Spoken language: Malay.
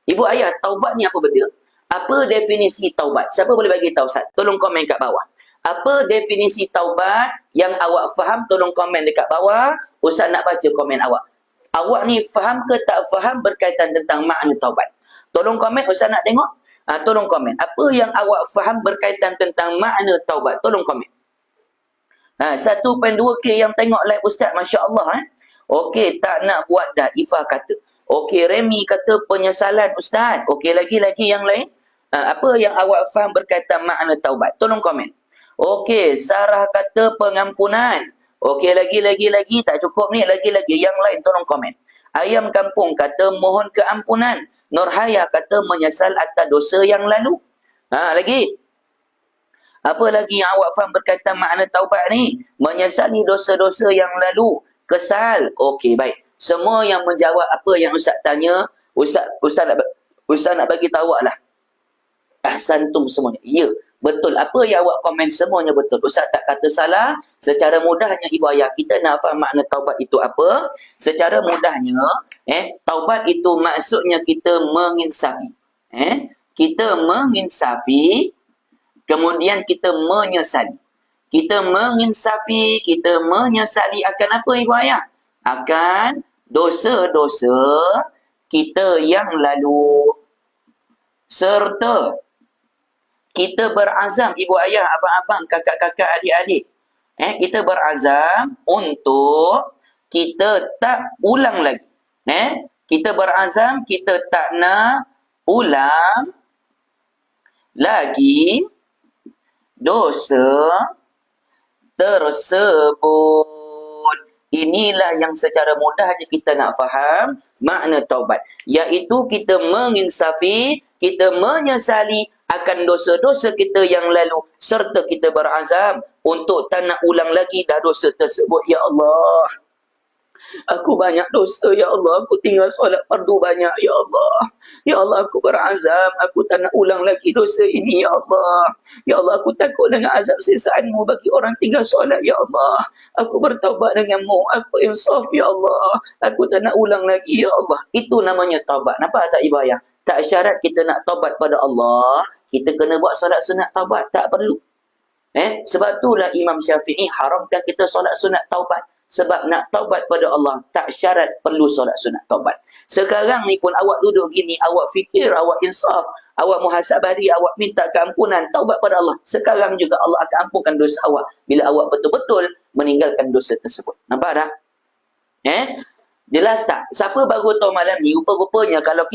Ibu ayah, taubat ni apa benda? Apa definisi taubat? Siapa boleh bagi tahu, Ustaz? Tolong komen kat bawah. Apa definisi taubat yang awak faham? Tolong komen dekat bawah. Ustaz nak baca komen awak. Awak ni faham ke tak faham berkaitan tentang makna taubat? Tolong komen, Ustaz nak tengok. Tolong komen. Apa yang awak faham berkaitan tentang makna taubat? Tolong komen. 1.2K yang tengok live Ustaz, Masya Allah. Okey, tak nak buat dah, Ifah kata. Okey, Remy kata penyesalan Ustaz. Okey, lagi-lagi yang lain. Apa yang awak faham berkaitan makna taubat? Tolong komen. Okey, Sarah kata pengampunan. Okey, lagi, tak cukup ni. Lagi-lagi yang lain tolong komen. Ayam Kampung kata mohon keampunan. Nurhaya kata menyesal atas dosa yang lalu. Lagi. Apa lagi yang awak faham berkaitan makna taubat ni? Menyesali dosa-dosa yang lalu. Kesal. Okey, baik. Semua yang menjawab apa yang Ustaz tanya, Ustaz nak bagi tahu lah. Ahsantum semuanya. Ya, betul. Apa yang awak komen semuanya betul. Ustaz tak kata salah. Secara mudahnya ibu ayah, kita nak faham makna taubat itu apa? Secara mudahnya, taubat itu maksudnya kita menginsafi. Kita menginsafi, kemudian kita menyesali. Kita menginsafi, kita menyesali akan apa ibu ayah? Akan dosa-dosa kita yang lalu. Serta kita berazam, ibu ayah, abang-abang, kakak-kakak, adik-adik. Kita berazam untuk kita tak ulang lagi. Kita berazam, kita tak nak ulang lagi dosa tersebut. Inilah yang secara mudahnya kita nak faham makna taubat. Iaitu kita menginsafi, kita menyesali akan dosa-dosa kita yang lalu. Serta kita berazam untuk tak nak ulang lagi dah dosa tersebut. Ya Allah, aku banyak dosa, ya Allah. Aku tinggal solat fardu banyak, ya Allah. Ya Allah, aku berazam, aku tak nak ulang lagi dosa ini, ya Allah. Ya Allah, aku takut dengan azab siksaan-Mu bagi orang tinggal solat, ya Allah. Aku bertaubat dengan-Mu, aku insaf, ya Allah. Aku tak nak ulang lagi, ya Allah. Itu namanya taubat. Nampak tak ibu ayah? Tak syarat kita nak taubat pada Allah, kita kena buat solat sunat taubat. Tak perlu. Sebab itulah Imam Syafi'i haramkan kita solat sunat taubat. Sebab nak taubat pada Allah, tak syarat perlu solat sunat taubat. Sekarang ni pun awak duduk gini, awak fikir, awak insaf, awak muhasabah diri, awak minta keampunan, taubat pada Allah. Sekarang juga Allah akan ampunkan dosa awak bila awak betul-betul meninggalkan dosa tersebut. Nampak tak? Jelas tak? Siapa baru tahu malam ni, rupa-rupanya kalau kita